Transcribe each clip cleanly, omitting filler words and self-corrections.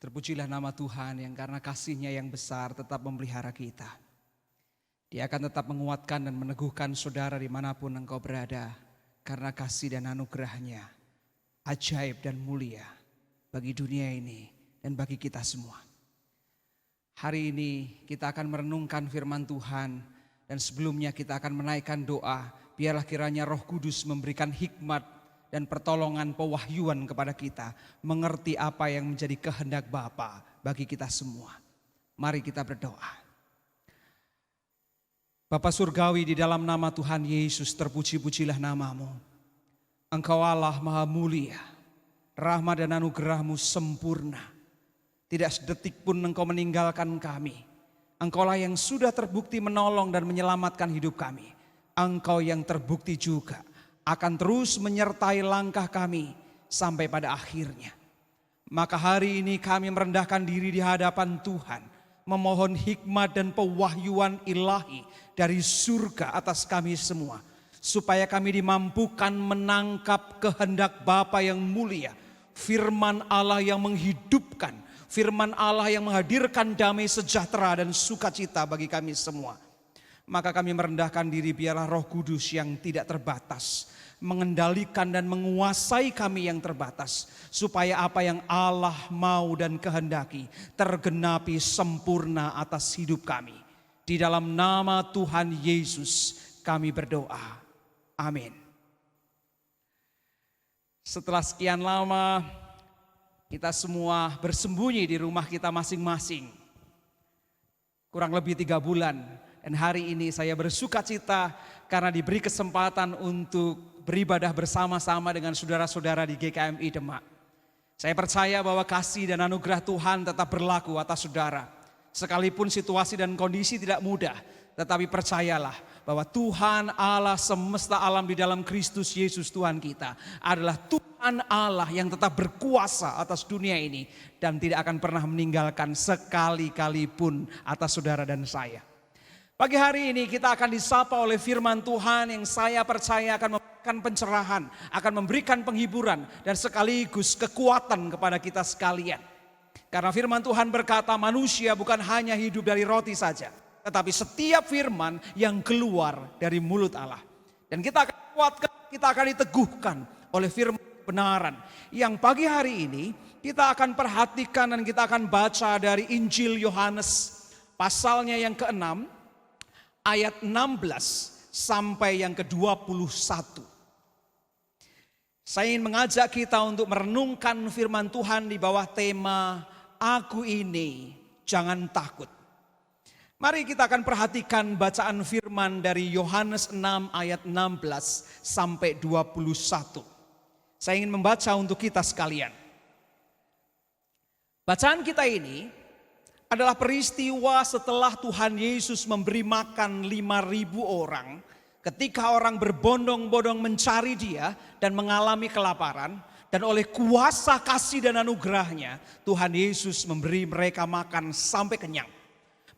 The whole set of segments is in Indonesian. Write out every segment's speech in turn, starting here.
Terpujilah nama Tuhan yang karena kasih-Nya yang besar tetap memelihara kita. Dia akan tetap menguatkan dan meneguhkan saudara dimanapun engkau berada. Karena kasih dan anugerah-Nya ajaib dan mulia bagi dunia ini dan bagi kita semua. Hari ini kita akan merenungkan firman Tuhan. Dan sebelumnya kita akan menaikkan doa. Biarlah kiranya Roh Kudus memberikan hikmat dan pertolongan pewahyuan kepada kita. Mengerti apa yang menjadi kehendak Bapa bagi kita semua. Mari kita berdoa. Bapa Surgawi, di dalam nama Tuhan Yesus terpuji-pujilah namamu. Engkau Allah Maha Mulia. Rahmat dan anugerah-Mu sempurna. Tidak sedetik pun Engkau meninggalkan kami. Engkaulah yang sudah terbukti menolong dan menyelamatkan hidup kami. Engkau yang terbukti juga akan terus menyertai langkah kami sampai pada akhirnya. Maka hari ini kami merendahkan diri di hadapan Tuhan, memohon hikmat dan pewahyuan ilahi dari surga atas kami semua, supaya kami dimampukan menangkap kehendak Bapa yang mulia, firman Allah yang menghidupkan, firman Allah yang menghadirkan damai sejahtera dan sukacita bagi kami semua. Maka kami merendahkan diri, biarlah Roh Kudus yang tidak terbatas mengendalikan dan menguasai kami yang terbatas, supaya apa yang Allah mau dan kehendaki tergenapi sempurna atas hidup kami. Di dalam nama Tuhan Yesus kami berdoa. Amin. Setelah sekian lama kita semua bersembunyi di rumah kita masing-masing, kurang lebih 3 bulan. Dan hari ini saya bersuka cita karena diberi kesempatan untuk beribadah bersama-sama dengan saudara-saudara di GKMI Demak. Saya percaya bahwa kasih dan anugerah Tuhan tetap berlaku atas saudara. Sekalipun situasi dan kondisi tidak mudah, tetapi percayalah bahwa Tuhan Allah semesta alam di dalam Kristus Yesus Tuhan kita adalah Tuhan Allah yang tetap berkuasa atas dunia ini dan tidak akan pernah meninggalkan sekali-kali pun atas saudara dan saya. Pagi hari ini kita akan disapa oleh firman Tuhan yang saya percaya akan memberikan pencerahan, akan memberikan penghiburan dan sekaligus kekuatan kepada kita sekalian. Karena firman Tuhan berkata manusia bukan hanya hidup dari roti saja, tetapi setiap firman yang keluar dari mulut Allah. Dan kita akan kuatkan, kita akan diteguhkan oleh firman kebenaran. Yang pagi hari ini kita akan perhatikan dan kita akan baca dari Injil Yohanes pasalnya yang ke-6. Ayat 16 sampai yang ke-21. Saya ingin mengajak kita untuk merenungkan firman Tuhan di bawah tema Aku ini jangan takut. Mari kita akan perhatikan bacaan firman dari Yohanes 6 ayat 16 sampai 21. Saya ingin membaca untuk kita sekalian. Bacaan kita ini adalah peristiwa setelah Tuhan Yesus memberi makan 5.000 orang. Ketika orang berbondong-bondong mencari Dia dan mengalami kelaparan. Dan oleh kuasa kasih dan anugerahnya Tuhan Yesus memberi mereka makan sampai kenyang.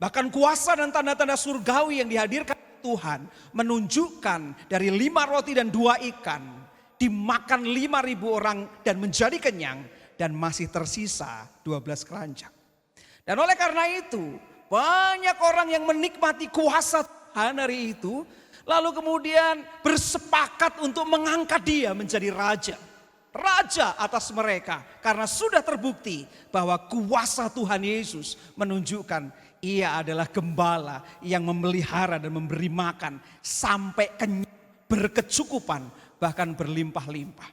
Bahkan kuasa dan tanda-tanda surgawi yang dihadirkan Tuhan menunjukkan dari 5 roti dan 2 ikan dimakan 5.000 orang dan menjadi kenyang. Dan masih tersisa 12 keranjang. Dan oleh karena itu banyak orang yang menikmati kuasa Tuhan hari itu. Lalu kemudian bersepakat untuk mengangkat Dia menjadi raja. Raja atas mereka. Karena sudah terbukti bahwa kuasa Tuhan Yesus menunjukkan Ia adalah gembala yang memelihara dan memberi makan sampai kenyang, berkecukupan, bahkan berlimpah-limpah.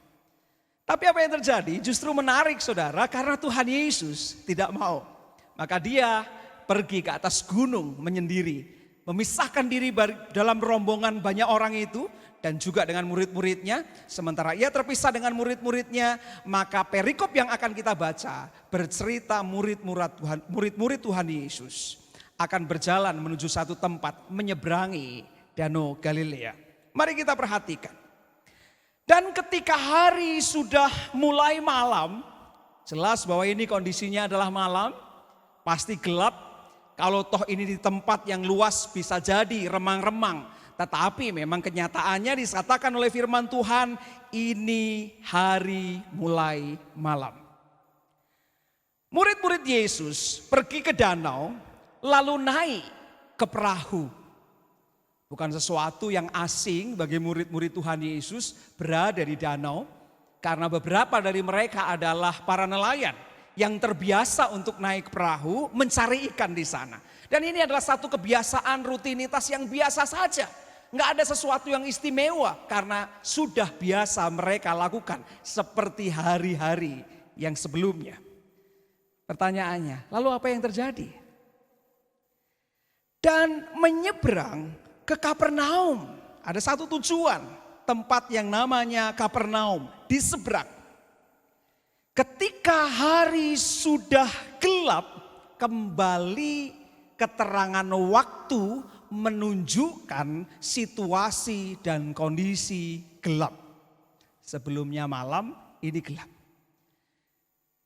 Tapi apa yang terjadi justru menarik saudara, karena Tuhan Yesus tidak mau. Maka Dia pergi ke atas gunung menyendiri, memisahkan diri dalam rombongan banyak orang itu dan juga dengan murid-muridnya. Sementara Ia terpisah dengan murid-muridnya, maka perikop yang akan kita baca bercerita murid-murid Tuhan Yesus akan berjalan menuju satu tempat menyeberangi Danau Galilea. Mari kita perhatikan. Dan ketika hari sudah mulai malam, jelas bahwa ini kondisinya adalah malam. Pasti gelap, kalau toh ini di tempat yang luas bisa jadi remang-remang. Tetapi memang kenyataannya disatakan oleh firman Tuhan, ini hari mulai malam. Murid-murid Yesus pergi ke danau lalu naik ke perahu. Bukan sesuatu yang asing bagi murid-murid Tuhan Yesus berada di danau. Karena beberapa dari mereka adalah para nelayan yang terbiasa untuk naik perahu mencari ikan di sana. Dan ini adalah satu kebiasaan rutinitas yang biasa saja. Nggak ada sesuatu yang istimewa karena sudah biasa mereka lakukan seperti hari-hari yang sebelumnya. Pertanyaannya, lalu apa yang terjadi? Dan menyeberang ke Kapernaum. Ada satu tujuan, tempat yang namanya Kapernaum, di seberang. Ketika hari sudah gelap, kembali keterangan waktu menunjukkan situasi dan kondisi gelap. Sebelumnya malam, ini gelap.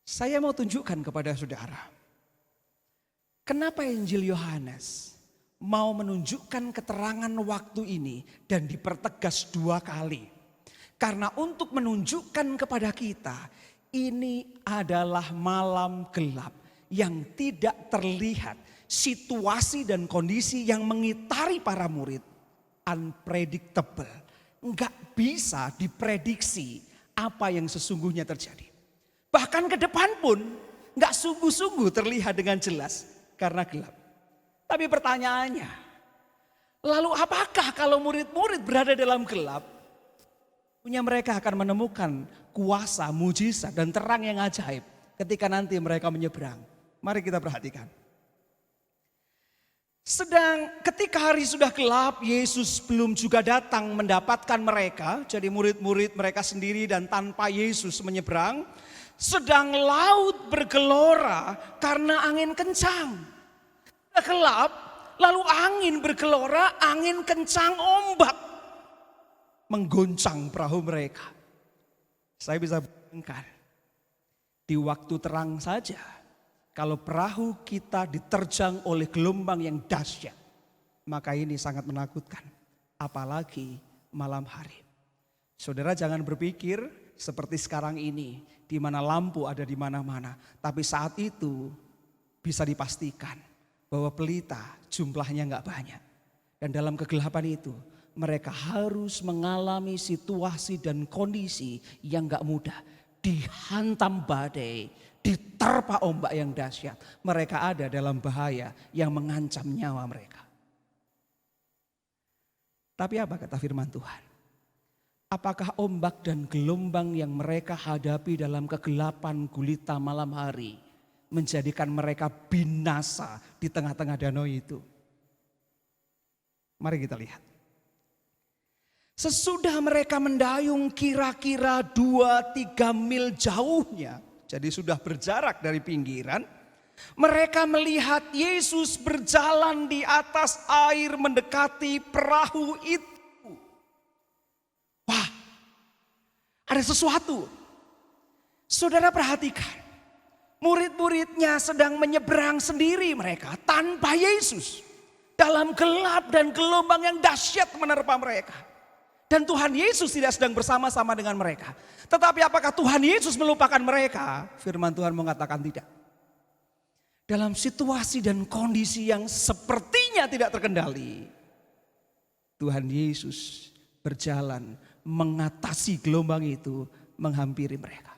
Saya mau tunjukkan kepada saudara, kenapa Injil Yohanes mau menunjukkan keterangan waktu ini dan dipertegas 2 kali. Karena untuk menunjukkan kepada kita, ini adalah malam gelap yang tidak terlihat. Situasi dan kondisi yang mengitari para murid unpredictable. Enggak bisa diprediksi apa yang sesungguhnya terjadi. Bahkan ke depan pun enggak sungguh-sungguh terlihat dengan jelas karena gelap. Tapi pertanyaannya, lalu apakah kalau murid-murid berada dalam gelap, punya mereka akan menemukan kuasa, mujizat dan terang yang ajaib ketika nanti mereka menyeberang? Mari kita perhatikan. Sedang ketika hari sudah gelap, Yesus belum juga datang mendapatkan mereka. Jadi murid-murid mereka sendiri dan tanpa Yesus menyeberang. Sedang laut bergelora karena angin kencang. Sudah gelap, lalu angin bergelora, angin kencang, ombak menggoncang perahu mereka. Saya bisa bayangkan, di waktu terang saja, kalau perahu kita diterjang oleh gelombang yang dahsyat, maka ini sangat menakutkan. Apalagi malam hari. Saudara jangan berpikir seperti sekarang ini, di mana lampu ada di mana-mana. Tapi saat itu bisa dipastikan bahwa pelita jumlahnya nggak banyak. Dan dalam kegelapan itu mereka harus mengalami situasi dan kondisi yang nggak mudah. Dihantam badai, diterpa ombak yang dahsyat. Mereka ada dalam bahaya yang mengancam nyawa mereka. Tapi apa kata firman Tuhan? Apakah ombak dan gelombang yang mereka hadapi dalam kegelapan gulita malam hari menjadikan mereka binasa di tengah-tengah danau itu? Mari kita lihat. Sesudah mereka mendayung kira-kira 2-3 mil jauhnya, jadi sudah berjarak dari pinggiran, mereka melihat Yesus berjalan di atas air mendekati perahu itu. Wah, ada sesuatu. Saudara perhatikan, murid-muridnya sedang menyeberang sendiri mereka tanpa Yesus. Dalam gelap dan gelombang yang dahsyat menerpa mereka. Dan Tuhan Yesus tidak sedang bersama-sama dengan mereka. Tetapi apakah Tuhan Yesus melupakan mereka? Firman Tuhan mengatakan tidak. Dalam situasi dan kondisi yang sepertinya tidak terkendali, Tuhan Yesus berjalan mengatasi gelombang itu, menghampiri mereka.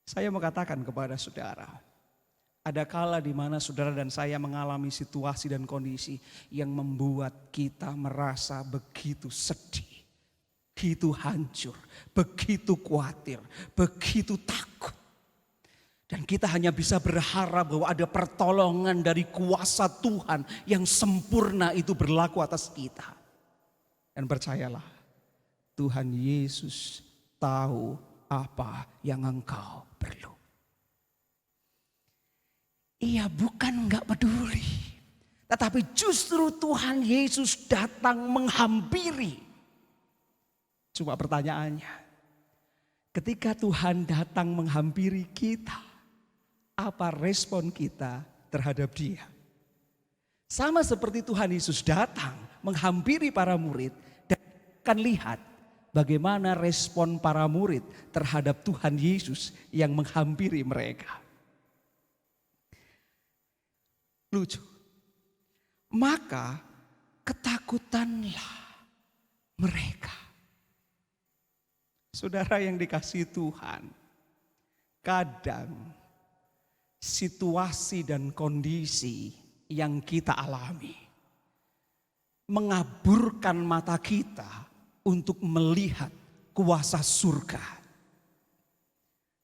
Saya mau katakan kepada saudara, ada kala di mana saudara dan saya mengalami situasi dan kondisi yang membuat kita merasa begitu sedih, begitu hancur, begitu khawatir, begitu takut. Dan kita hanya bisa berharap bahwa ada pertolongan dari kuasa Tuhan yang sempurna itu berlaku atas kita. Dan percayalah, Tuhan Yesus tahu apa yang engkau perlu. Ia bukan enggak peduli, tetapi justru Tuhan Yesus datang menghampiri. Cuma pertanyaannya, ketika Tuhan datang menghampiri kita, apa respon kita terhadap Dia? Sama seperti Tuhan Yesus datang menghampiri para murid dan akan lihat bagaimana respon para murid terhadap Tuhan Yesus yang menghampiri mereka. Lucu. Maka ketakutanlah mereka. Saudara yang dikasihi Tuhan, kadang situasi dan kondisi yang kita alami mengaburkan mata kita untuk melihat kuasa surga.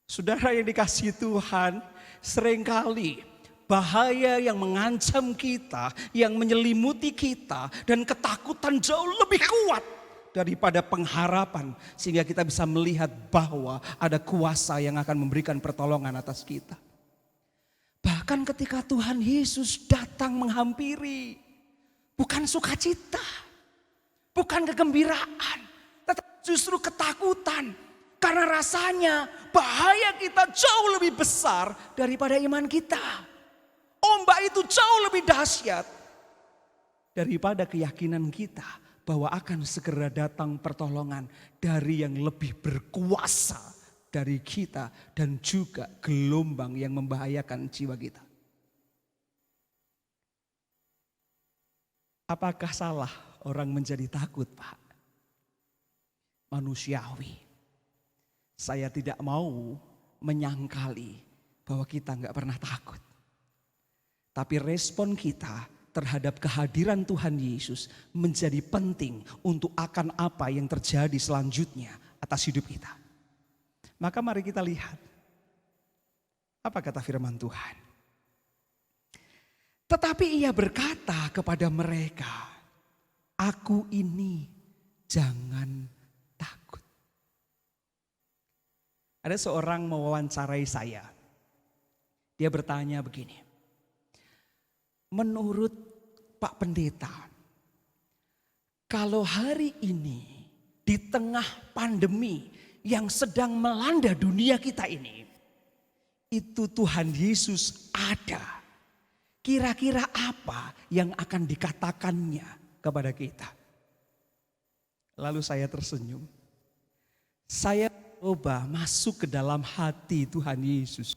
Saudara yang dikasihi Tuhan, seringkali bahaya yang mengancam kita, yang menyelimuti kita, dan ketakutan jauh lebih kuat daripada pengharapan, sehingga kita bisa melihat bahwa ada kuasa yang akan memberikan pertolongan atas kita. Bahkan ketika Tuhan Yesus datang menghampiri, bukan sukacita, bukan kegembiraan, tetapi justru ketakutan. Karena rasanya bahaya kita jauh lebih besar daripada iman kita. Ombak itu jauh lebih dahsyat daripada keyakinan kita bahwa akan segera datang pertolongan dari yang lebih berkuasa dari kita dan juga gelombang yang membahayakan jiwa kita. Apakah salah orang menjadi takut, Pak? Manusiawi. Saya tidak mau menyangkali bahwa kita nggak pernah takut. Tapi respon kita terhadap kehadiran Tuhan Yesus menjadi penting untuk akan apa yang terjadi selanjutnya atas hidup kita. Maka mari kita lihat apa kata firman Tuhan. Tetapi ia berkata kepada mereka, aku ini jangan takut. Ada seorang mewawancarai saya. Dia bertanya begini, menurut Pak Pendeta, kalau hari ini di tengah pandemi yang sedang melanda dunia kita ini, itu Tuhan Yesus ada. Kira-kira apa yang akan dikatakannya kepada kita? Lalu saya tersenyum. Saya coba masuk ke dalam hati Tuhan Yesus.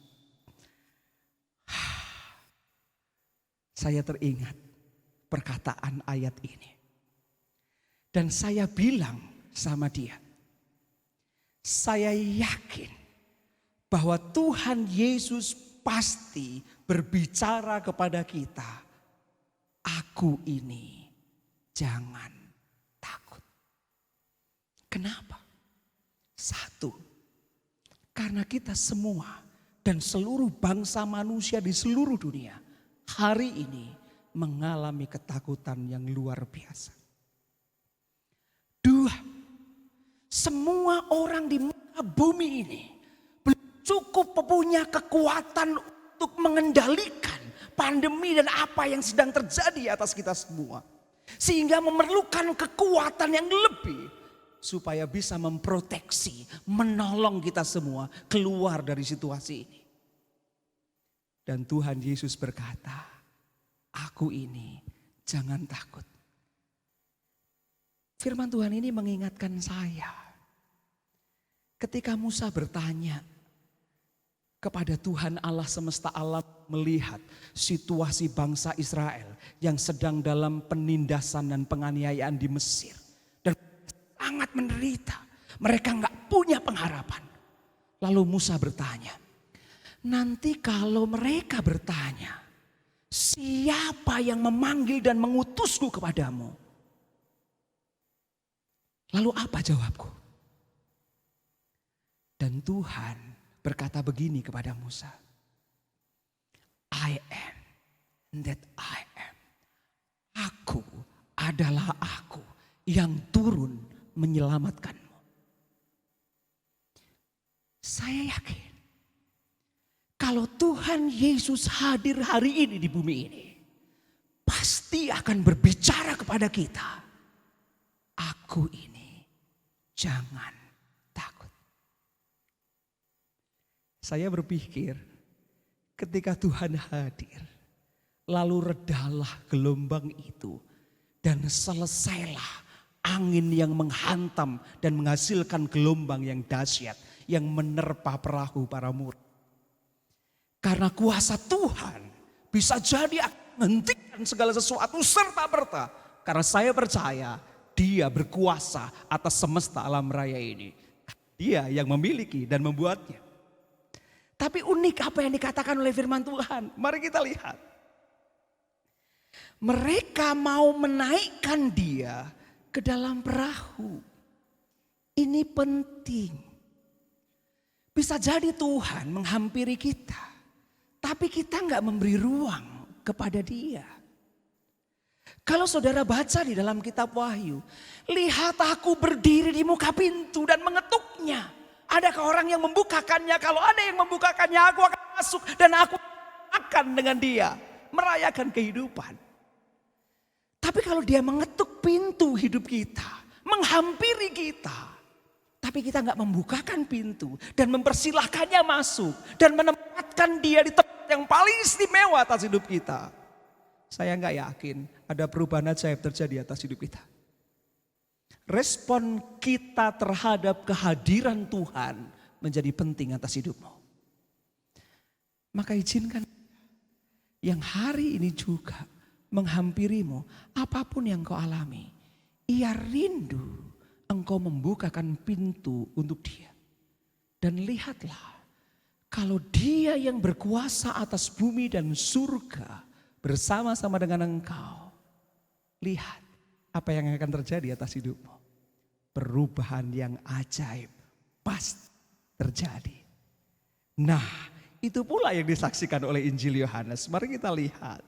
Saya teringat perkataan ayat ini. Dan saya bilang sama dia, saya yakin bahwa Tuhan Yesus pasti berbicara kepada kita, aku ini jangan takut. Kenapa? Satu, karena kita semua dan seluruh bangsa manusia di seluruh dunia hari ini mengalami ketakutan yang luar biasa. Dua, semua orang di muka bumi ini belum cukup punya kekuatan untuk mengendalikan pandemi dan apa yang sedang terjadi atas kita semua. Sehingga memerlukan kekuatan yang lebih supaya bisa memproteksi, menolong kita semua keluar dari situasi ini. Dan Tuhan Yesus berkata, aku ini jangan takut. Firman Tuhan ini mengingatkan saya. Ketika Musa bertanya kepada Tuhan Allah semesta alam melihat situasi bangsa Israel yang sedang dalam penindasan dan penganiayaan di Mesir. Dan sangat menderita. Mereka gak punya pengharapan. Lalu Musa bertanya, nanti kalau mereka bertanya, siapa yang memanggil dan mengutusku kepadamu? Lalu apa jawabku? Dan Tuhan berkata begini kepada Musa, I am that I am. Aku adalah aku yang turun menyelamatkanmu. Saya yakin kalau Tuhan Yesus hadir hari ini di bumi ini, pasti akan berbicara kepada kita. Aku ini jangan takut. Saya berpikir ketika Tuhan hadir, lalu redalah gelombang itu dan selesailah Angin yang menghantam dan menghasilkan gelombang yang dahsyat yang menerpa perahu para murid. Karena kuasa Tuhan bisa jadi akan menghentikan segala sesuatu serta-merta. Karena saya percaya Dia berkuasa atas semesta alam raya ini. Dia yang memiliki dan membuatnya. Tapi unik apa yang dikatakan oleh firman Tuhan. Mari kita lihat. Mereka mau menaikkan Dia ke dalam perahu. Ini penting. Bisa jadi Tuhan menghampiri kita. Tapi kita nggak memberi ruang kepada Dia. Kalau saudara baca di dalam kitab Wahyu. Lihat aku berdiri di muka pintu dan mengetuknya. Adakah orang yang membukakannya? Kalau ada yang membukakannya aku akan masuk. Dan aku akan dengan dia merayakan kehidupan. Tapi kalau dia mengetuk pintu hidup kita. Menghampiri kita. Tapi kita nggak membukakan pintu dan mempersilahkannya masuk dan menempatkan dia di tempat yang paling istimewa atas hidup kita. Saya nggak yakin ada perubahan ajaib terjadi atas hidup kita. Respon kita terhadap kehadiran Tuhan menjadi penting atas hidupmu. Maka izinkan yang hari ini juga menghampirimu, apapun yang kau alami, ia rindu engkau membukakan pintu untuk dia. Dan lihatlah, kalau dia yang berkuasa atas bumi dan surga bersama-sama dengan engkau. Lihat apa yang akan terjadi atas hidupmu. Perubahan yang ajaib pasti terjadi. Nah, itu pula yang disaksikan oleh Injil Yohanes. Mari kita lihat.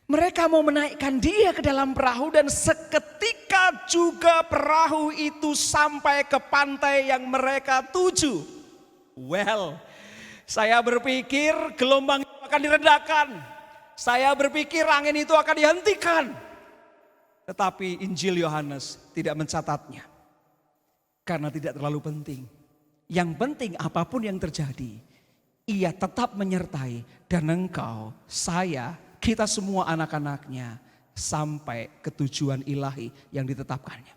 Mereka mau menaikkan dia ke dalam perahu dan seketika juga perahu itu sampai ke pantai yang mereka tuju. Well, saya berpikir gelombang itu akan direndahkan. Saya berpikir angin itu akan dihentikan. Tetapi Injil Yohanes tidak mencatatnya. Karena tidak terlalu penting. Yang penting apapun yang terjadi, ia tetap menyertai dan engkau, saya, kita semua anak-anaknya sampai ke tujuan ilahi yang ditetapkannya.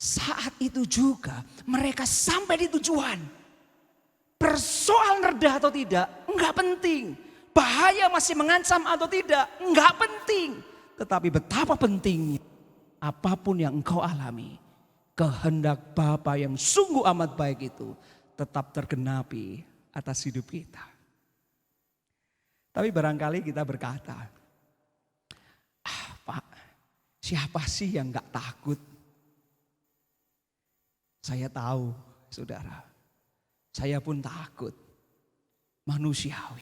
Saat itu juga mereka sampai di tujuan. Persoalan reda atau tidak, enggak penting. Bahaya masih mengancam atau tidak, enggak penting. Tetapi betapa pentingnya apapun yang engkau alami, kehendak Bapa yang sungguh amat baik itu tetap tergenapi atas hidup kita. Tapi barangkali kita berkata, Pak, siapa sih yang gak takut? Saya tahu, saudara. Saya pun takut. Manusiawi.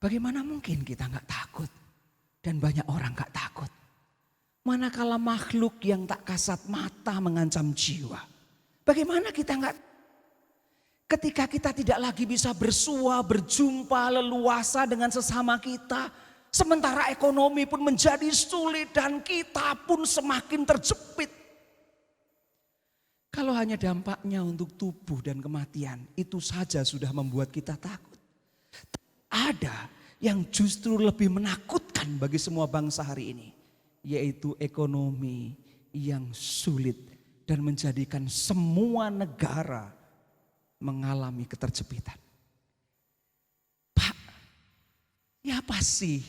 Bagaimana mungkin kita gak takut? Dan banyak orang gak takut. Manakala makhluk yang tak kasat mata mengancam jiwa. Bagaimana kita gak ketika kita tidak lagi bisa bersua, berjumpa, leluasa dengan sesama kita. Sementara ekonomi pun menjadi sulit dan kita pun semakin terjepit. Kalau hanya dampaknya untuk tubuh dan kematian, itu saja sudah membuat kita takut. Ada yang justru lebih menakutkan bagi semua bangsa hari ini. Yaitu ekonomi yang sulit dan menjadikan semua negara mengalami keterjepitan. Pak, siapa sih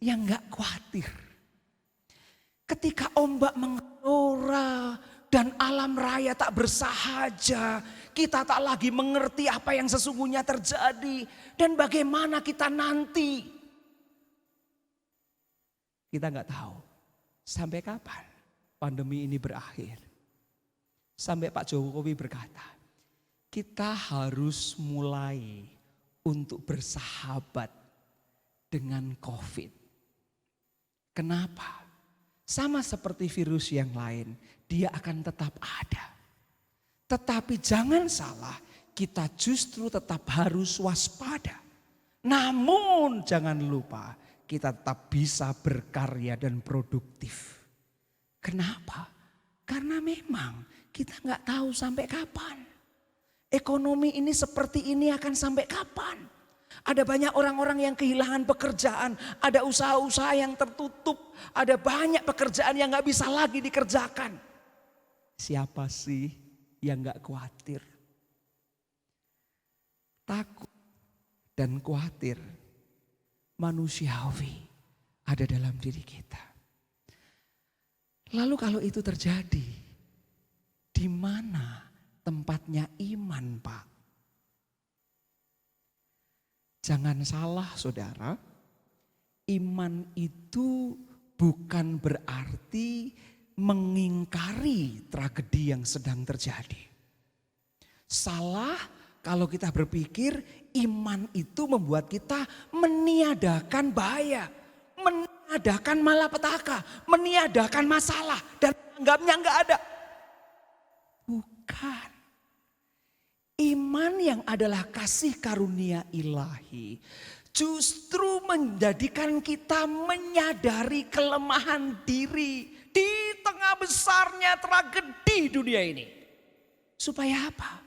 yang gak khawatir? Ketika ombak menggelora dan alam raya tak bersahaja, kita tak lagi mengerti apa yang sesungguhnya terjadi dan bagaimana kita nanti. Kita gak tahu sampai kapan pandemi ini berakhir. Sampai Pak Jokowi berkata, kita harus mulai untuk bersahabat dengan COVID. Kenapa? Sama seperti virus yang lain, dia akan tetap ada. Tetapi jangan salah, kita justru tetap harus waspada. Namun jangan lupa, kita tetap bisa berkarya dan produktif. Kenapa? Karena memang kita nggak tahu sampai kapan. Ekonomi ini seperti ini akan sampai kapan? Ada banyak orang-orang yang kehilangan pekerjaan, ada usaha-usaha yang tertutup, ada banyak pekerjaan yang gak bisa lagi dikerjakan. Siapa sih yang gak khawatir? Takut dan khawatir manusiawi ada dalam diri kita. Lalu kalau itu terjadi, di mana tempatnya iman, Pak? Jangan salah saudara, iman itu bukan berarti mengingkari tragedi yang sedang terjadi. Salah kalau kita berpikir iman itu membuat kita meniadakan bahaya, meniadakan malapetaka, meniadakan masalah dan anggapnya enggak ada. Bukan. Iman yang adalah kasih karunia ilahi justru menjadikan kita menyadari kelemahan diri di tengah besarnya tragedi dunia ini. Supaya apa?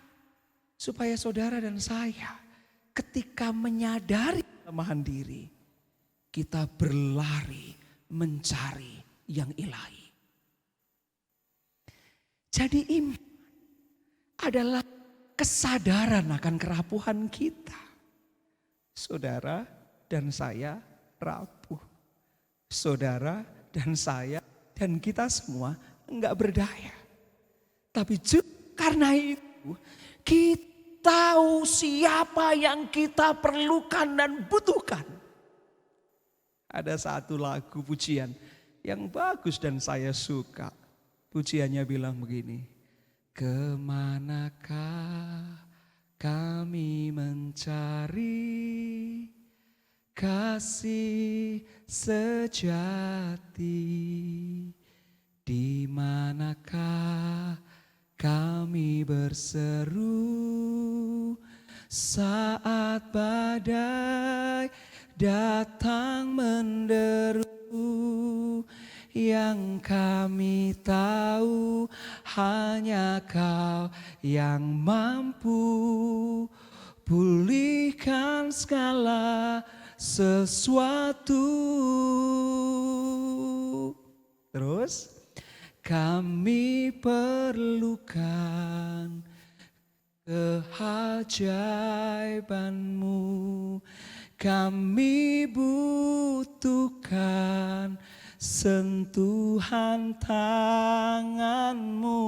Supaya saudara dan saya ketika menyadari kelemahan diri, kita berlari mencari yang ilahi. Jadi iman adalah kesadaran akan kerapuhan kita. Saudara dan saya rapuh. Saudara dan saya dan kita semua enggak berdaya. Tapi justru karena itu kita tahu siapa yang kita perlukan dan butuhkan. Ada satu lagu pujian yang bagus dan saya suka. Pujiannya bilang begini. Kemanakah kami mencari kasih sejati? Di manakah kami berseru saat badai datang menderu? Yang kami tahu hanya Kau yang mampu pulihkan segala sesuatu. Terus kami perlukan keajaiban-Mu, kami butuhkan sentuhan tangan-Mu,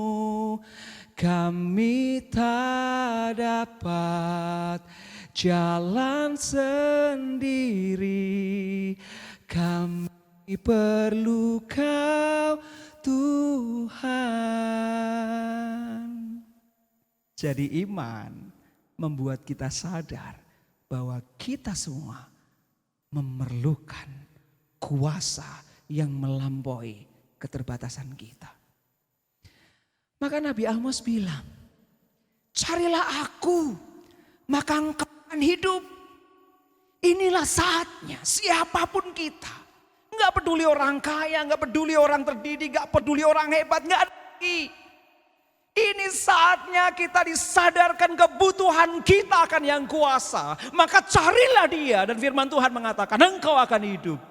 kami tak dapat jalan sendiri, kami perlu Kau Tuhan. Jadi iman membuat kita sadar bahwa kita semua memerlukan kuasa yang melampaui keterbatasan kita. Maka Nabi Amos bilang, carilah aku, maka engkau akan hidup. Inilah saatnya, siapapun kita. Enggak peduli orang kaya, enggak peduli orang terdidik, enggak peduli orang hebat, enggak ada lagi. Ini saatnya kita disadarkan kebutuhan kita akan yang kuasa. Maka carilah dia, dan firman Tuhan mengatakan engkau akan hidup.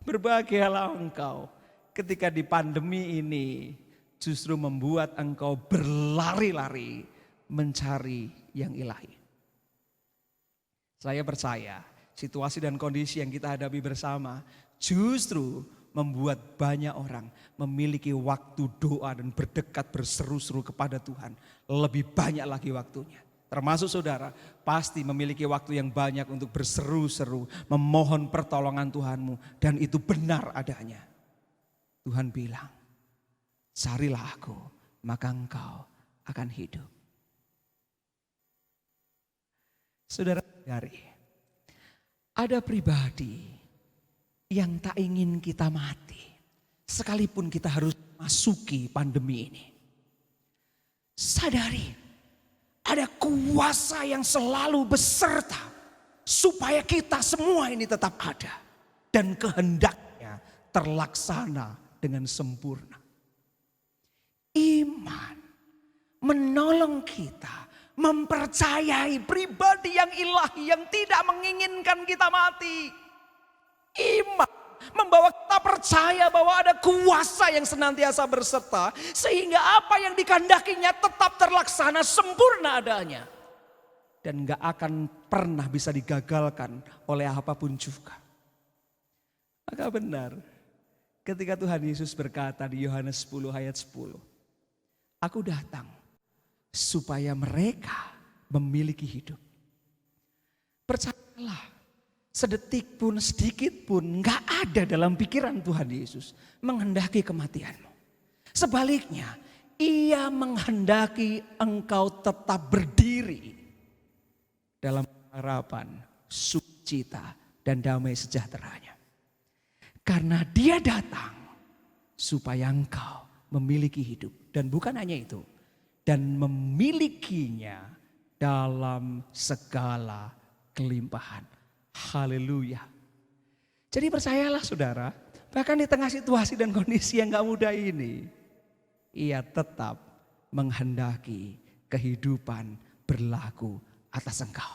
Berbahagialah engkau ketika di pandemi ini justru membuat engkau berlari-lari mencari yang ilahi. Saya percaya situasi dan kondisi yang kita hadapi bersama justru membuat banyak orang memiliki waktu doa dan berdekat berseru-seru kepada Tuhan. Lebih banyak lagi waktunya. Termasuk saudara pasti memiliki waktu yang banyak untuk berseru-seru, memohon pertolongan Tuhanmu. Dan itu benar adanya. Tuhan bilang, carilah aku, maka engkau akan hidup. Saudara-saudari, ada pribadi yang tak ingin kita mati. Sekalipun kita harus masuki pandemi ini. Sadari. Ada kuasa yang selalu beserta supaya kita semua ini tetap ada. Dan kehendaknya terlaksana dengan sempurna. Iman menolong kita mempercayai pribadi yang ilahi yang tidak menginginkan kita mati. Iman membawa kita percaya bahwa ada kuasa yang senantiasa berserta, sehingga apa yang dikehendakinya tetap terlaksana sempurna adanya. Dan gak akan pernah bisa digagalkan oleh apapun juga. Maka benar, ketika Tuhan Yesus berkata di Yohanes 10 ayat 10, aku datang supaya mereka memiliki hidup. Percayalah, sedetik pun, sedikit pun gak ada dalam pikiran Tuhan Yesus menghendaki kematianmu. Sebaliknya, Ia menghendaki engkau tetap berdiri dalam harapan, sukacita, dan damai sejahteranya. Karena Dia datang supaya engkau memiliki hidup. Dan bukan hanya itu, dan memilikinya dalam segala kelimpahan. Haleluya. Jadi percayalah saudara, bahkan di tengah situasi dan kondisi yang gak mudah ini, Ia tetap menghendaki kehidupan berlaku atas engkau.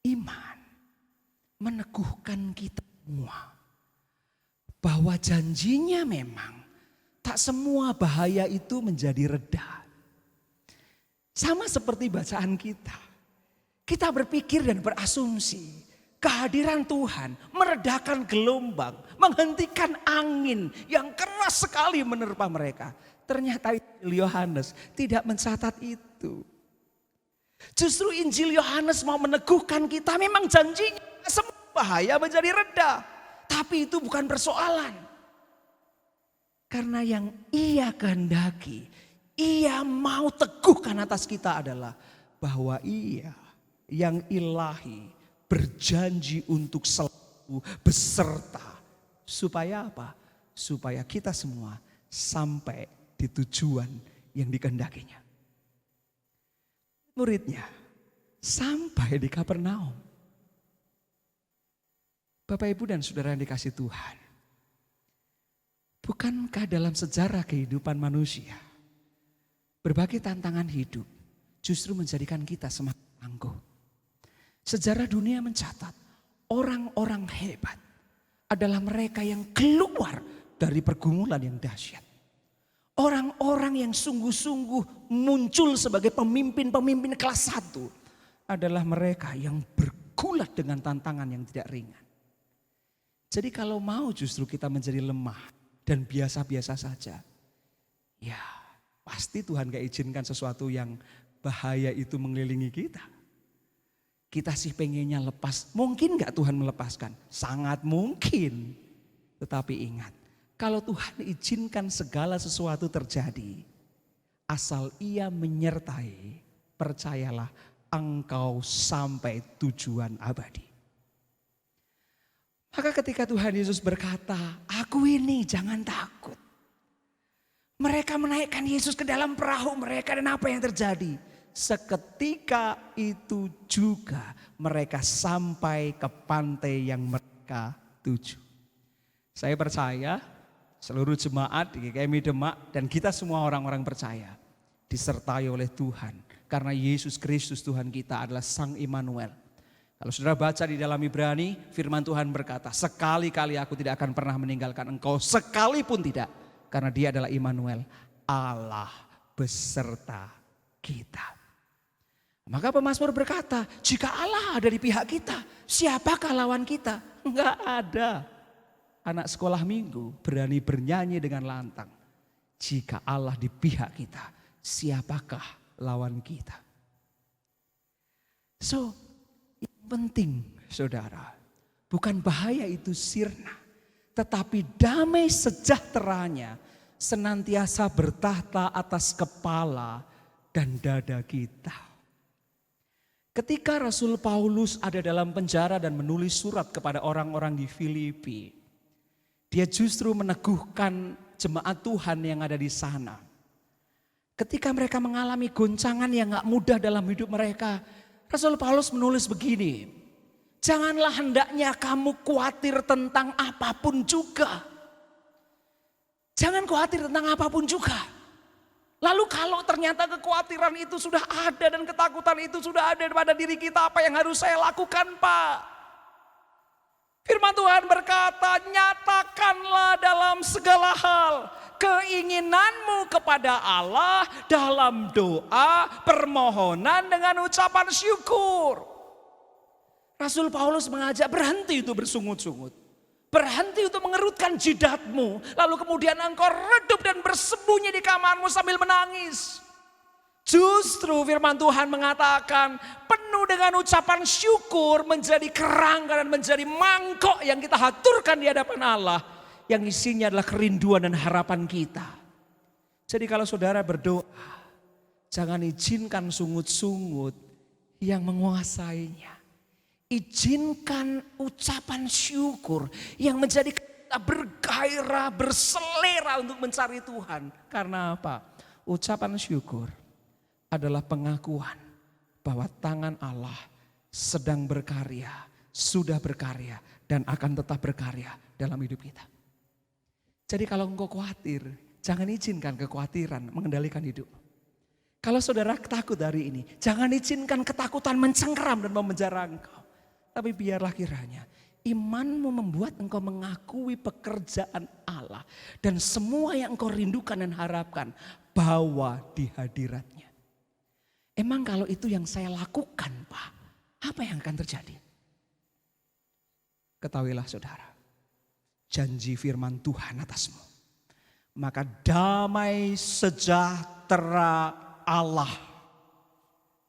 Iman meneguhkan kita semua bahwa janjinya memang tak semua bahaya itu menjadi reda. Sama seperti bacaan kita. Kita berpikir dan berasumsi kehadiran Tuhan meredakan gelombang, menghentikan angin yang keras sekali menerpa mereka. Ternyata Injil Yohanes tidak mencatat itu. Justru Injil Yohanes mau meneguhkan kita, memang janjinya semua bahaya menjadi reda. Tapi itu bukan persoalan. Karena yang Ia kehendaki, Ia mau teguhkan atas kita adalah bahwa Ia yang ilahi berjanji untuk selalu beserta. Supaya apa? Supaya kita semua sampai di tujuan yang dikehendakinya. Muridnya sampai di Kapernaum. Bapak, Ibu, dan saudara yang dikasih Tuhan. Bukankah dalam sejarah kehidupan manusia, berbagai tantangan hidup justru menjadikan kita semakin tangguh. Sejarah dunia mencatat orang-orang hebat adalah mereka yang keluar dari pergumulan yang dahsyat. Orang-orang yang sungguh-sungguh muncul sebagai pemimpin-pemimpin kelas 1 adalah mereka yang bergulat dengan tantangan yang tidak ringan. Jadi kalau mau justru kita menjadi lemah dan biasa-biasa saja, ya pasti Tuhan gak izinkan sesuatu yang bahaya itu mengelilingi kita. Kita sih pengennya lepas, mungkin gak Tuhan melepaskan? Sangat mungkin. Tetapi ingat, kalau Tuhan izinkan segala sesuatu terjadi, asal Ia menyertai, percayalah engkau sampai tujuan abadi. Maka ketika Tuhan Yesus berkata, aku ini, jangan takut. Mereka menaikkan Yesus ke dalam perahu mereka, dan apa yang terjadi? Seketika itu juga mereka sampai ke pantai yang mereka tuju. Saya percaya seluruh jemaat di GKMI Demak dan kita semua orang-orang percaya disertai oleh Tuhan. Karena Yesus Kristus Tuhan kita adalah Sang Immanuel. Kalau saudara baca di dalam Ibrani, firman Tuhan berkata, sekali-kali aku tidak akan pernah meninggalkan engkau, sekalipun tidak. Karena Dia adalah Immanuel, Allah beserta kita. Maka pemazmur berkata, jika Allah ada di pihak kita, siapakah lawan kita? Enggak ada. Anak sekolah minggu berani bernyanyi dengan lantang. Jika Allah di pihak kita, siapakah lawan kita? So, yang penting saudara, bukan bahaya itu sirna, tetapi damai sejahteranya senantiasa bertahta atas kepala dan dada kita. Ketika Rasul Paulus ada dalam penjara dan menulis surat kepada orang-orang di Filipi, dia justru meneguhkan jemaat Tuhan yang ada di sana. Ketika mereka mengalami goncangan yang gak mudah dalam hidup mereka, Rasul Paulus menulis begini, janganlah hendaknya kamu khawatir tentang apapun juga. Jangan khawatir tentang apapun juga. Lalu kalau ternyata kekhawatiran itu sudah ada dan ketakutan itu sudah ada pada diri kita, apa yang harus saya lakukan, Pak? Firman Tuhan berkata, nyatakanlah dalam segala hal keinginanmu kepada Allah dalam doa, permohonan dengan ucapan syukur. Rasul Paulus mengajak berhenti itu bersungut-sungut. Berhenti untuk mengerutkan jidatmu. Lalu kemudian engkau redup dan bersembunyi di kamarmu sambil menangis. Justru firman Tuhan mengatakan penuh dengan ucapan syukur menjadi kerangka dan menjadi mangkok yang kita haturkan di hadapan Allah. Yang isinya adalah kerinduan dan harapan kita. Jadi kalau saudara berdoa, jangan izinkan sungut-sungut yang menguasainya. Izinkan ucapan syukur yang menjadi kita bergairah, berselera untuk mencari Tuhan. Karena apa? Ucapan syukur adalah pengakuan bahwa tangan Allah sedang berkarya, sudah berkarya, dan akan tetap berkarya dalam hidup kita. Jadi kalau engkau khawatir, jangan izinkan kekhawatiran mengendalikan hidup. Kalau saudara takut hari ini, jangan izinkan ketakutan mencengkeram dan memenjara engkau. Tapi biarlah kiranya imanmu membuat engkau mengakui pekerjaan Allah. Dan semua yang engkau rindukan dan harapkan bawa di hadiratnya. Emang kalau itu yang saya lakukan, Pak, apa yang akan terjadi? Ketahuilah saudara, janji firman Tuhan atasmu. Maka damai sejahtera Allah.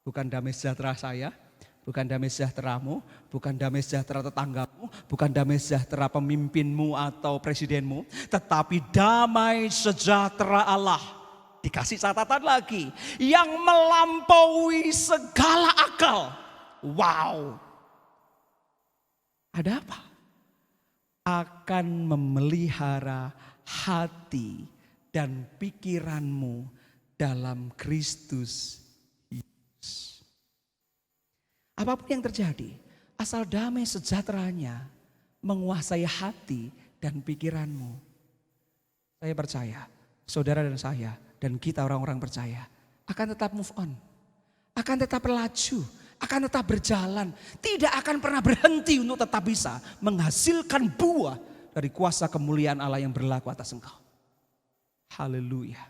Bukan damai sejahtera saya. Bukan damai sejahteramu, bukan damai sejahtera tetanggamu, bukan damai sejahtera pemimpinmu atau presidenmu. Tetapi damai sejahtera Allah. Dikasih catatan lagi. Yang melampaui segala akal. Wow. Ada apa? Akan memelihara hati dan pikiranmu dalam Kristus. Apapun yang terjadi, asal damai sejahteranya menguasai hati dan pikiranmu. Saya percaya, saudara dan saya, dan kita orang-orang percaya, akan tetap move on. Akan tetap berlaju, akan tetap berjalan. Tidak akan pernah berhenti untuk tetap bisa menghasilkan buah dari kuasa kemuliaan Allah yang berlaku atas engkau. Haleluya.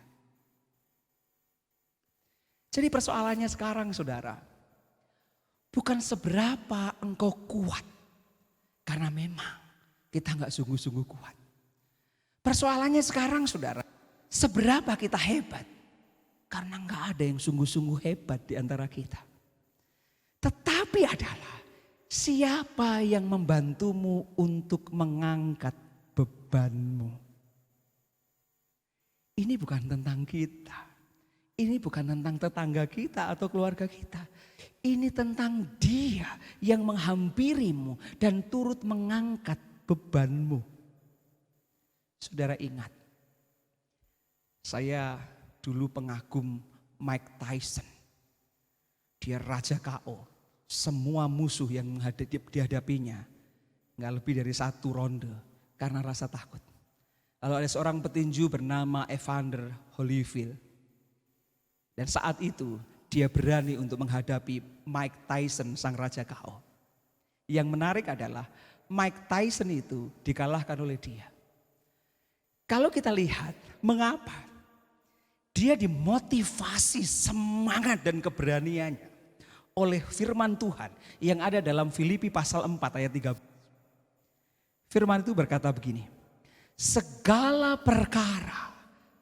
Jadi persoalannya sekarang saudara, bukan seberapa engkau kuat. Karena memang kita gak sungguh-sungguh kuat. Persoalannya sekarang saudara, seberapa kita hebat. Karena gak ada yang sungguh-sungguh hebat di antara kita. Tetapi adalah siapa yang membantumu untuk mengangkat bebanmu. Ini bukan tentang kita. Ini bukan tentang tetangga kita atau keluarga kita. Ini tentang Dia yang menghampirimu dan turut mengangkat bebanmu. Saudara ingat, saya dulu pengagum Mike Tyson. Dia Raja KO. Semua musuh yang dihadapinya gak lebih dari 1 ronde karena rasa takut. Lalu ada seorang petinju bernama Evander Holyfield. Dan saat itu dia berani untuk menghadapi Mike Tyson sang Raja KO. Yang menarik adalah Mike Tyson itu dikalahkan oleh dia. Kalau kita lihat mengapa dia dimotivasi semangat dan keberaniannya oleh firman Tuhan yang ada dalam Filipi pasal 4 ayat 13. Firman itu berkata begini, segala perkara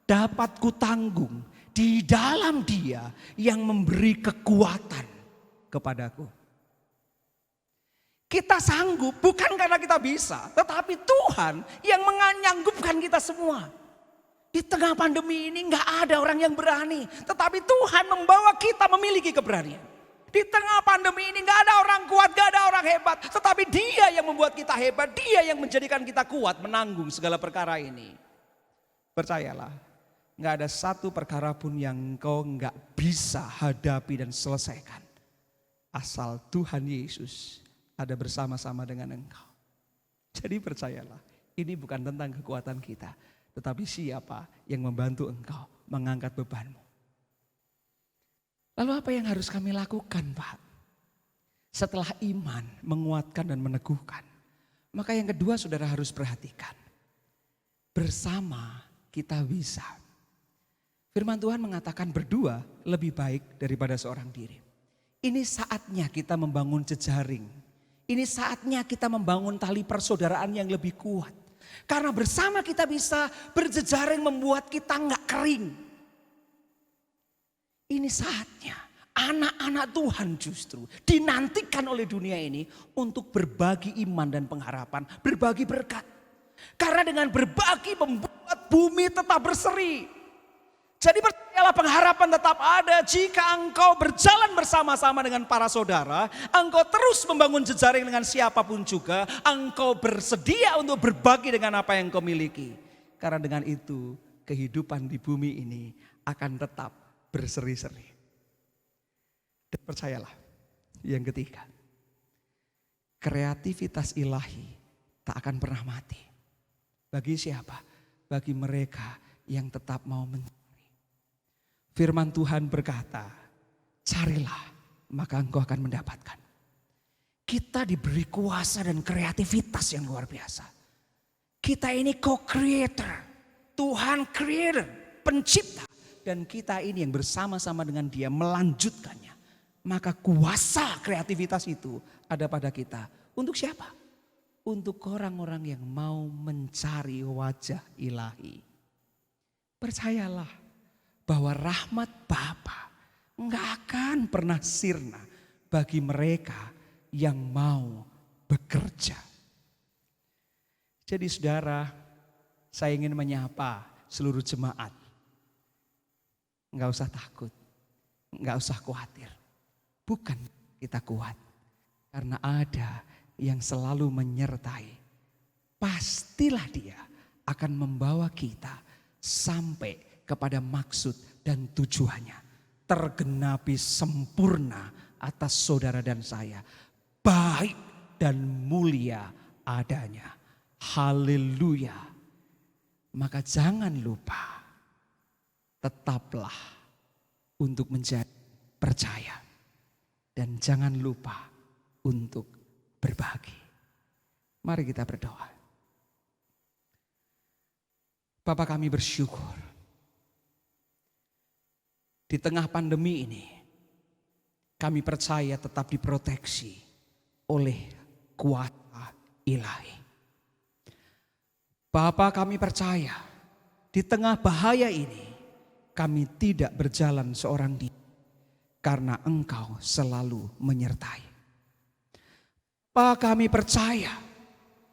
dapat kutanggung di dalam Dia yang memberi kekuatan kepadaku. Kita sanggup bukan karena kita bisa, tetapi Tuhan yang menyanggupkan kita semua. Di tengah pandemi ini gak ada orang yang berani, tetapi Tuhan membawa kita memiliki keberanian. Di tengah pandemi ini gak ada orang kuat, gak ada orang hebat, tetapi Dia yang membuat kita hebat, Dia yang menjadikan kita kuat menanggung segala perkara ini. Percayalah. Gak ada satu perkara pun yang engkau gak bisa hadapi dan selesaikan. Asal Tuhan Yesus ada bersama-sama dengan engkau. Jadi percayalah, ini bukan tentang kekuatan kita. Tetapi siapa yang membantu engkau mengangkat bebanmu. Lalu apa yang harus kami lakukan, Pak? Setelah iman menguatkan dan meneguhkan, maka yang kedua saudara harus perhatikan. Bersama kita bisa. Firman Tuhan mengatakan berdua lebih baik daripada seorang diri. Ini saatnya kita membangun jejaring. Ini saatnya kita membangun tali persaudaraan yang lebih kuat. Karena bersama kita bisa berjejaring membuat kita nggak kering. Ini saatnya anak-anak Tuhan justru dinantikan oleh dunia ini untuk berbagi iman dan pengharapan, berbagi berkat. Karena dengan berbagi membuat bumi tetap berseri. Jadi percayalah, pengharapan tetap ada jika engkau berjalan bersama-sama dengan para saudara. Engkau terus membangun jejaring dengan siapapun juga. Engkau bersedia untuk berbagi dengan apa yang engkau miliki. Karena dengan itu kehidupan di bumi ini akan tetap berseri-seri. Dan percayalah, yang ketiga, kreativitas ilahi tak akan pernah mati. Bagi siapa? Bagi mereka yang tetap mau mencari. Firman Tuhan berkata, carilah maka engkau akan mendapatkan. Kita diberi kuasa dan kreativitas yang luar biasa. Kita ini co-creator, Tuhan creator, pencipta. Dan kita ini yang bersama-sama dengan Dia melanjutkannya. Maka kuasa kreativitas itu ada pada kita. Untuk siapa? Untuk orang-orang yang mau mencari wajah ilahi. Percayalah bahwa rahmat Bapa enggak akan pernah sirna bagi mereka yang mau bekerja. Jadi saudara, saya ingin menyapa seluruh jemaat. Enggak usah takut, enggak usah khawatir. Bukan kita kuat, karena ada yang selalu menyertai. Pastilah Dia akan membawa kita sampai kepada maksud dan tujuannya. Tergenapi sempurna atas saudara dan saya. Baik dan mulia adanya. Haleluya. Maka jangan lupa, tetaplah untuk menjadi percaya. Dan jangan lupa untuk berbagi. Mari kita berdoa. Bapa, kami bersyukur. Di tengah pandemi ini, kami percaya tetap diproteksi oleh kuasa ilahi. Bapa, kami percaya di tengah bahaya ini, kami tidak berjalan seorang diri. Karena Engkau selalu menyertai. Bapa, kami percaya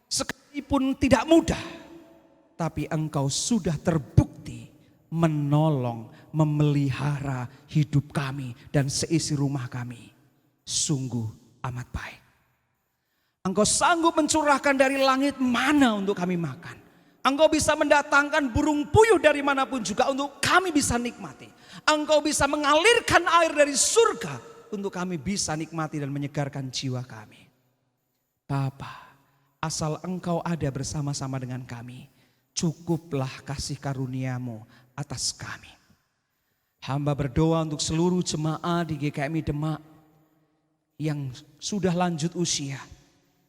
sekalipun tidak mudah, tapi Engkau sudah terbukti menolong, memelihara hidup kami dan seisi rumah kami. Sungguh amat baik. Engkau sanggup mencurahkan dari langit mana untuk kami makan. Engkau bisa mendatangkan burung puyuh dari manapun juga untuk kami bisa nikmati. Engkau bisa mengalirkan air dari surga untuk kami bisa nikmati dan menyegarkan jiwa kami. Bapa, asal Engkau ada bersama-sama dengan kami, cukuplah kasih karunia-Mu atas kami. Hamba berdoa untuk seluruh jemaat di GKMI Demak yang sudah lanjut usia,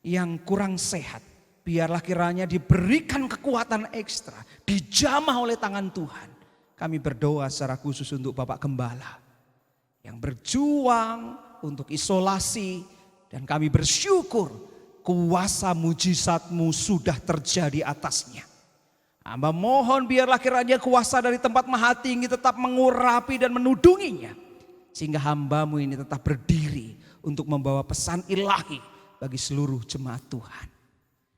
yang kurang sehat. Biarlah kiranya diberikan kekuatan ekstra, dijamah oleh tangan Tuhan. Kami berdoa secara khusus untuk Bapak Gembala yang berjuang untuk isolasi, dan kami bersyukur kuasa mujizat-Mu sudah terjadi atasnya. Hamba mohon biarlah kiranya kuasa dari tempat maha tinggi tetap mengurapi dan menudunginya, sehingga hamba-Mu ini tetap berdiri untuk membawa pesan ilahi bagi seluruh jemaat Tuhan.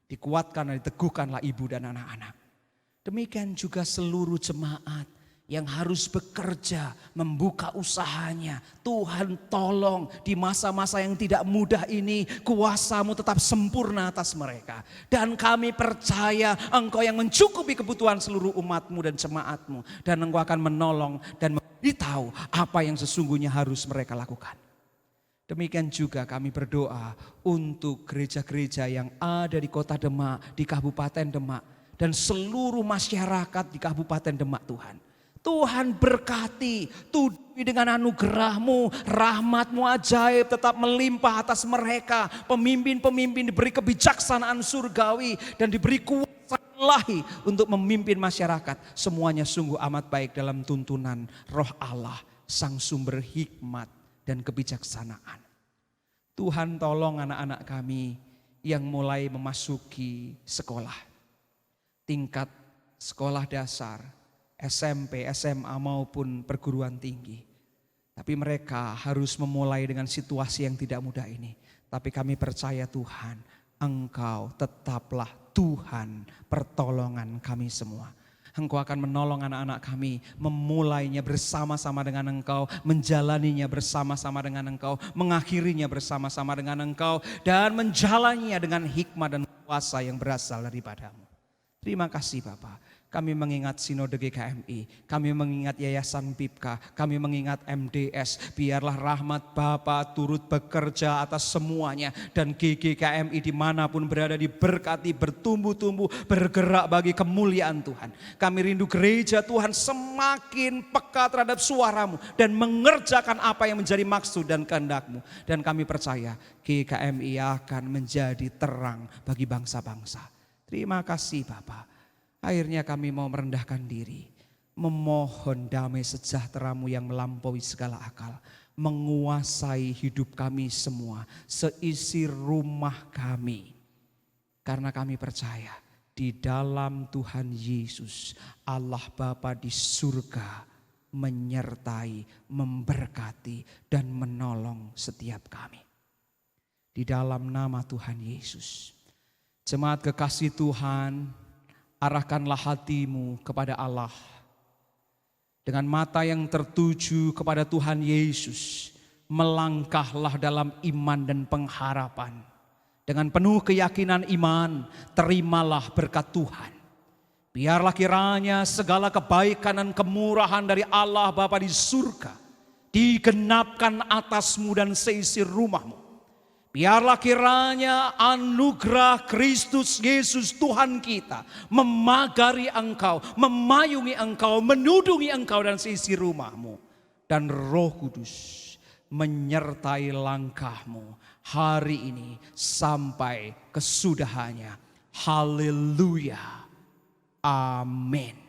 Dikuatkan dan diteguhkanlah ibu dan anak-anak. Demikian juga seluruh jemaat yang harus bekerja, membuka usahanya. Tuhan tolong di masa-masa yang tidak mudah ini, kuasa-Mu tetap sempurna atas mereka. Dan kami percaya Engkau yang mencukupi kebutuhan seluruh umat-Mu dan jemaat-Mu. Dan Engkau akan menolong dan memberitahu apa yang sesungguhnya harus mereka lakukan. Demikian juga kami berdoa untuk gereja-gereja yang ada di kota Demak, di Kabupaten Demak. Dan seluruh masyarakat di Kabupaten Demak Tuhan. Tuhan berkati, tuduhi dengan anugerah-Mu, rahmat-Mu ajaib tetap melimpah atas mereka. Pemimpin-pemimpin diberi kebijaksanaan surgawi dan diberi kuasa ilahi untuk memimpin masyarakat. Semuanya sungguh amat baik dalam tuntunan Roh Allah, Sang Sumber hikmat dan kebijaksanaan. Tuhan tolong anak-anak kami yang mulai memasuki sekolah, tingkat sekolah dasar, SMP, SMA maupun perguruan tinggi. Tapi mereka harus memulai dengan situasi yang tidak mudah ini. Tapi kami percaya Tuhan, Engkau tetaplah Tuhan pertolongan kami semua. Engkau akan menolong anak-anak kami memulainya bersama-sama dengan Engkau, menjalaninya bersama-sama dengan Engkau, mengakhirinya bersama-sama dengan Engkau, dan menjalaninya dengan hikmat dan kuasa yang berasal daripada-Mu. Terima kasih Bapak. Kami mengingat Sinode GKMI, kami mengingat Yayasan PIPKA, kami mengingat MDS. Biarlah rahmat Bapa turut bekerja atas semuanya. Dan GKMI dimanapun berada diberkati, bertumbuh-tumbuh, bergerak bagi kemuliaan Tuhan. Kami rindu gereja Tuhan semakin peka terhadap suara-Mu dan mengerjakan apa yang menjadi maksud dan kehendak-Mu. Dan kami percaya GKMI akan menjadi terang bagi bangsa-bangsa. Terima kasih Bapak. Akhirnya kami mau merendahkan diri, memohon damai sejahtera-Mu yang melampaui segala akal, menguasai hidup kami semua, seisi rumah kami. Karena kami percaya di dalam Tuhan Yesus, Allah Bapa di surga menyertai, memberkati dan menolong setiap kami. Di dalam nama Tuhan Yesus. Jemaat kekasih Tuhan, arahkanlah hatimu kepada Allah. Dengan mata yang tertuju kepada Tuhan Yesus, melangkahlah dalam iman dan pengharapan. Dengan penuh keyakinan iman, terimalah berkat Tuhan. Biarlah kiranya segala kebaikan dan kemurahan dari Allah Bapa di surga digenapkan atasmu dan seisi rumahmu. Biarlah kiranya anugerah Kristus Yesus Tuhan kita memagari engkau, memayungi engkau, menudungi engkau dan seisi rumahmu. Dan Roh Kudus menyertai langkahmu hari ini sampai kesudahannya. Haleluya. Amin.